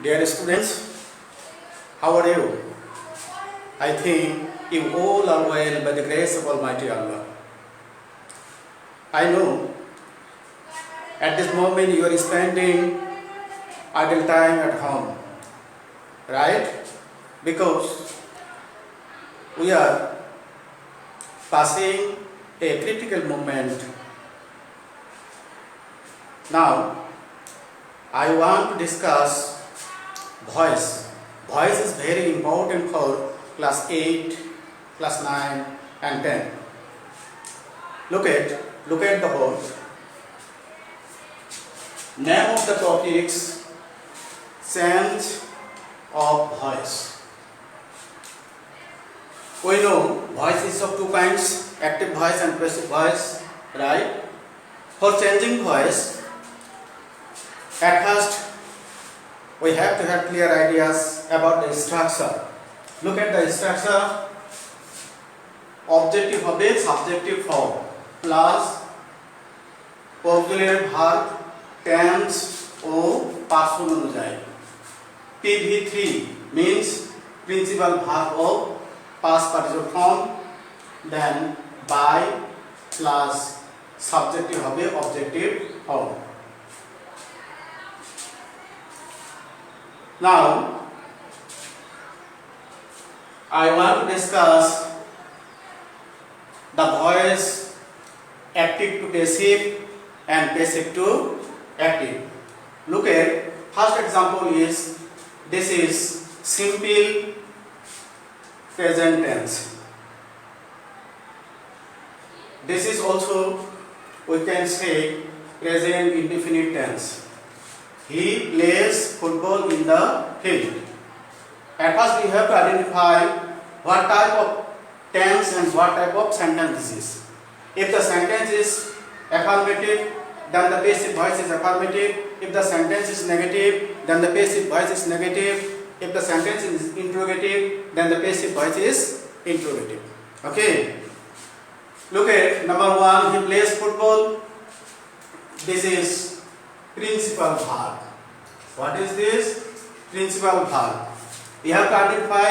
Dear students, how are you? I think you all are well by the grace of Almighty Allah. I know at this moment you are spending idle time at home, right? Because we are passing a critical moment. Now, I want to discuss voice. Voice is very important for class 8, class 9 and 10. Look at the board. Name of the topics, change of voice. We know voice is of two kinds, active voice and passive voice, right? For changing voice, at first we have to have clear ideas about the structure. Look at the structure. Objective হবে subjective form plus auxiliary verb tense ও person অনুযায়ী PV3 means principal verb of past participle form, then by plus subjective হবে objective form. Now I want to discuss the voice active to passive and passive to active. Look at first example is this is simple present tense. This is also we can say present indefinite tense. He plays football in the field. At first we have to identify what type of tense and what type of sentence this is. If the sentence is affirmative, then the passive voice is affirmative. If the sentence is negative, then the passive voice is negative. If the sentence is interrogative, then the passive voice is interrogative. Okay. Look at number 1, he plays football. This is principal verb. What is this? Principal verb. You have to identify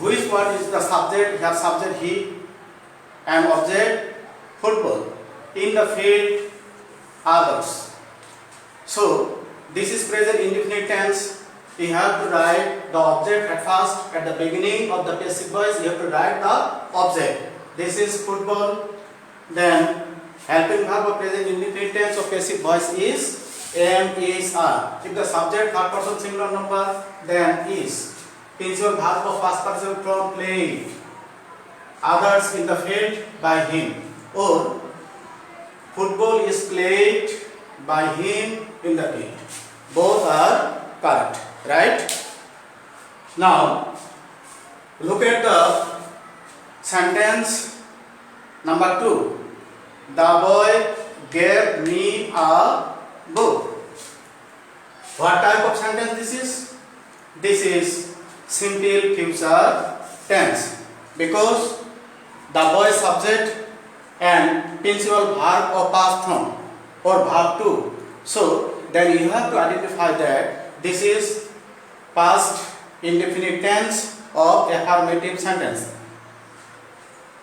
which word is the subject. You have subject he and object football. In the field others. So this is present indefinite tense. You have to write the object at first. At the beginning of the passive voice you have to write the object. This is football. Then helping verb of present indefinite tense of passive voice is am, is, are. If the subject third person singular number, then is. Principal verb of past participle from playing. Others in the field by him. Or football is played by him in the field. Both are correct, right? Now look at the sentence number 2. The boy gave me a book. What type of sentence this is? This is simple future tense because the boy subject and principal verb of past form or verb 2. So then you have to identify that this is past indefinite tense of affirmative sentence.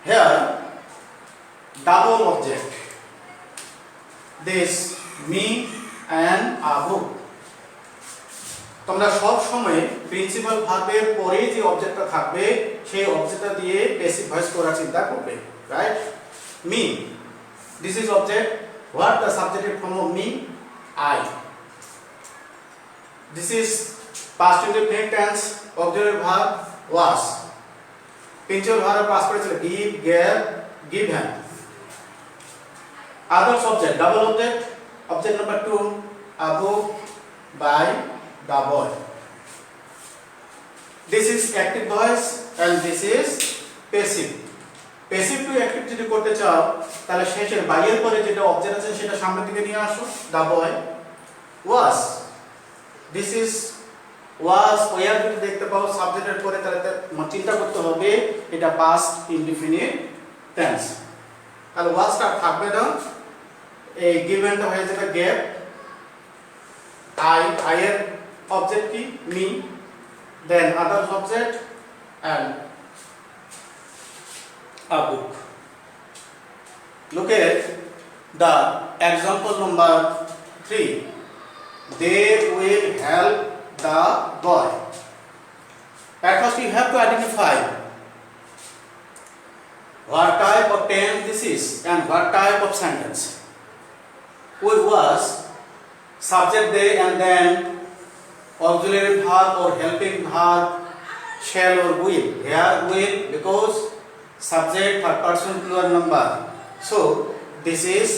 Here double object, this me and a book. তোমরা সব সময় principal ভার্বের পরে যে অবজেক্টটা থাকবে সেই অবজেক্টটা দিয়ে passive voice করার চিন্তা করবে, right? Me, this is object. What the subjected form of me? I. This is past indefinite tense auxiliary verb was. Principal verb past participle give, gave, given. Other subject, double object. Object number 2, a book by the boy. This is active voice and this is passive. Passive to active যদি করতে চাও তাহলে শেষের বাইয়ের পরে যেটা object আছে সেটা সামনের দিকে নিয়ে আসো. The boy was. This is was. War যদি দেখতে পাও সাবজেক্টের পরে তাহলে চিন্তা করতে হবে এটা past indefinite tense. তাহলে ওয়াজটা থাকবে না, এই গিভেনটা হয়ে যাবে গেভ. I এর object ki me, then others object and a book. Look at the example number 3. They will help the boy. At first you have to identify what type of tense this is and what type of sentence. With was subject they and then auxiliary verb or helping verb shall or will. Here will because subject third person plural number. So this is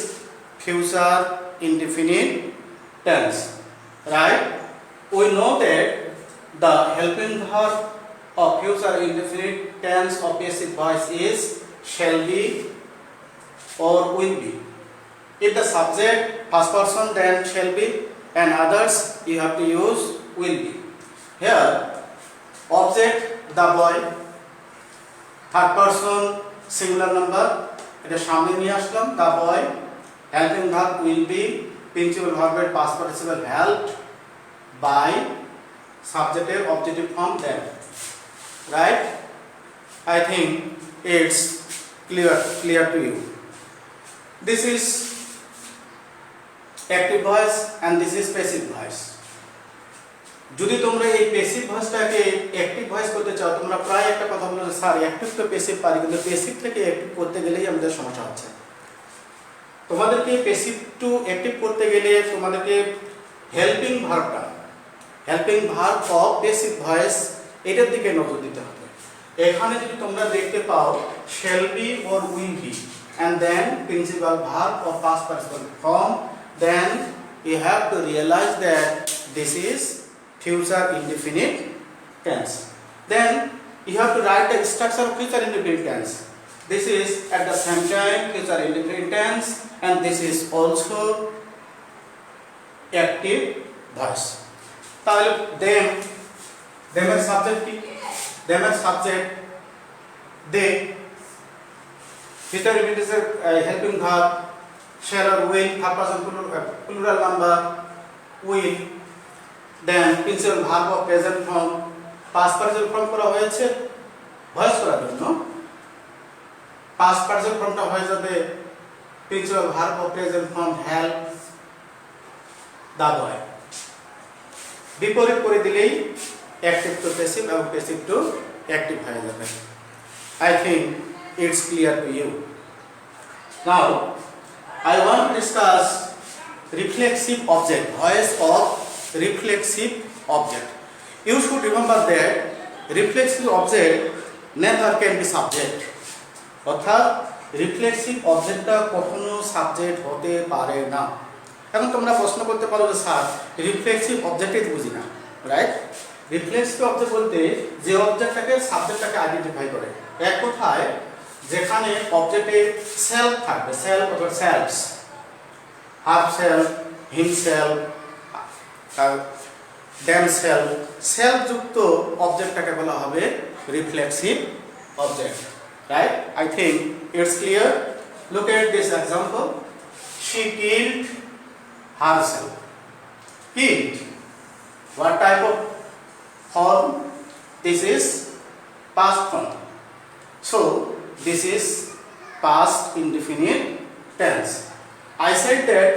future indefinite tense, right? We know that the helping verb of future indefinite tense of passive voice is shall be or will be. If the subject first person, then shall be, and others you have to use will be. Here object the boy, third person singular number, এটা সামনে নিয়ে আসলাম the boy, helping verb will be, principal verb এর past participle helped by subject এর objective form then, right? I think it's clear to you. This is active voice and this is passive voice. যদি তোমরা এই passive ভয়েসটাকে active voice করতে চাও, তোমরা প্রায় একটা কথা বলো যে স্যার অ্যাক্টিভ তো প্যাসিভ পারি, কিন্তু প্যাসিভ থেকে অ্যাক্টিভ করতে গেলেই আমাদের সমস্যা হচ্ছে। তোমাদেরকে প্যাসিভ টু অ্যাক্টিভ করতে গেলে তোমাদেরকে helping verb of passive voice এটার দিকে নজর দিতে হবে। এখানে যদি তোমরা দেখতে পাও shall be or will be and then principal verb of past participle form, then you have to realize that this is future indefinite tense. Then you have to write the structure of future indefinite tense. This is at the same time future indefinite tense and this is also active voice. তাহলে them এর subject কি? them এর subject they, future indefinite helping verb shall or will, third person plural number will, then principal verb of present form, past participle form করা হয়েছে voice করার জন্য, past participle formটা হয়ে যাবে principal verb of present form help the boy. বিপরীত করে দিলেই active to passive এবং প্যাসিভ টু অ্যাক্টিভ হয়ে যাবে। I think it's clear to you. Now I want to discuss reflexive object, voice of reflexive object. You should remember that reflexive object never can be subject. অর্থাৎ reflexive অবজেক্টটা কখনো subject হতে পারে না। এখন তোমরা প্রশ্ন করতে পারো যে স্যার রিফ্লেক্সিভ অবজেক্টই বুঝি না, রাইট? রিফ্লেক্সিভ অবজেক্ট বলতে যে অবজেক্টটাকে সাবজেক্টটাকে আইডেন্টিফাই করে, এক কথায় যেখানে অবজেক্টের সেলফ থাকবে, সেলফ অথবা selves, half self, himself, themselves, self যুক্ত অবজেক্টটাকে বলা হবে reflexive object, right? I think it's clear. Look at this example. She killed herself. Killed. What type of form? This is past form. So this is past indefinite tense. I said that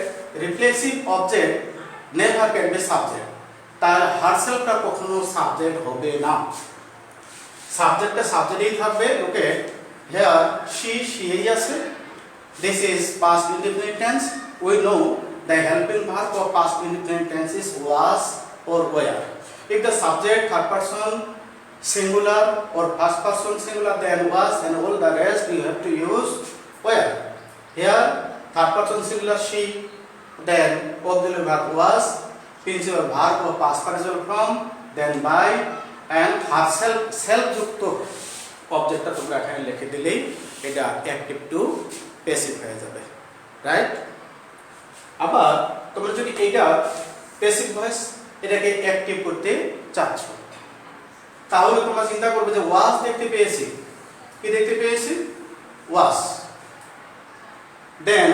reflexive object never can be subject. তার herselfটা কখনো subject হবে না। সাবজেক্টটা সাবজেক্টেই থাকবে। ওকে, here she এই আছে। This is past indefinite tense. We know the helping verb of past indefinite tense is was or were. If the subject third person singular or first person singular, then was and all the rest you have to use were. Here third person singular she, then auxiliary verb was, principal verb of past participle form, then by, and herself, self যুক্ত অবজেক্টটা তোমরা এখানে লিখে দিলেই এটা active to passive হয়ে যাবে, right? আবার তোমরা যদি এইটা প্যাসিভ ভয়েস এটাকে অ্যাক্টিভ করতে চাচ্ছ, তাহলে তোমরা চিন্তা করবে যে ওয়াজ দেখতে পেয়েছি, কি দেখতে পেয়েছি? ওয়াজ। Then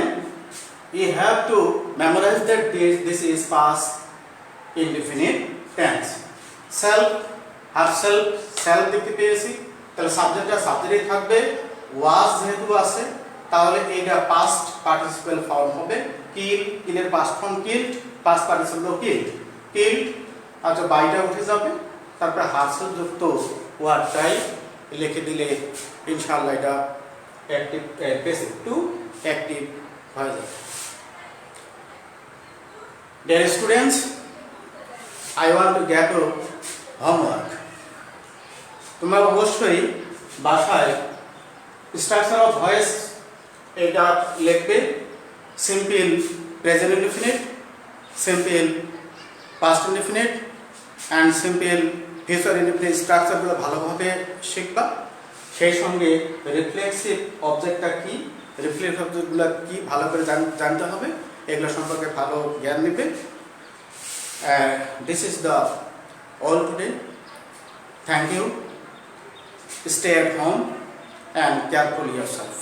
you have to memorize that this is past indefinite tense. Self, have self, self দেখতে পেয়েছি, তাহলে সাবজেক্টটা সাবজেক্টেই থাকবে। ওয়াজ যেহেতু আছে তাহলে এইটা পাস্ট পার্টিসিপেল ফর্ম হবে। কিল, কিলের past form killed, past participle killed, killed. আচ্ছা বাইটা উঠে যাবে, তারপরে হার্সেল যুক্ত ওয়ার্ডটাই লিখে দিলে ইনশাআল্লাহ এটা অ্যাক্টিভ প্যাসিভ টু অ্যাক্টিভ হয়ে যাবে। Dear students, I want to get your homework. তোমরা অবশ্যই বাসায় স্ট্রাকচার অফ ভয়েস এটা লিখবে। Simple present indefinite, simple past indefinite and simple future indefinite স্ট্রাকচারগুলো ভালোভাবে শিখবা। সেই সঙ্গে রিফ্লেক্সিভ অবজেক্টটা কি, রিফ্লেক্সিভ অবজেক্টগুলো কি ভালো করে জানতে হবে, এগুলো সম্পর্কে ভালো জ্ঞান নেবে। This is the all today. Thank you. Stay at home and care for yourself.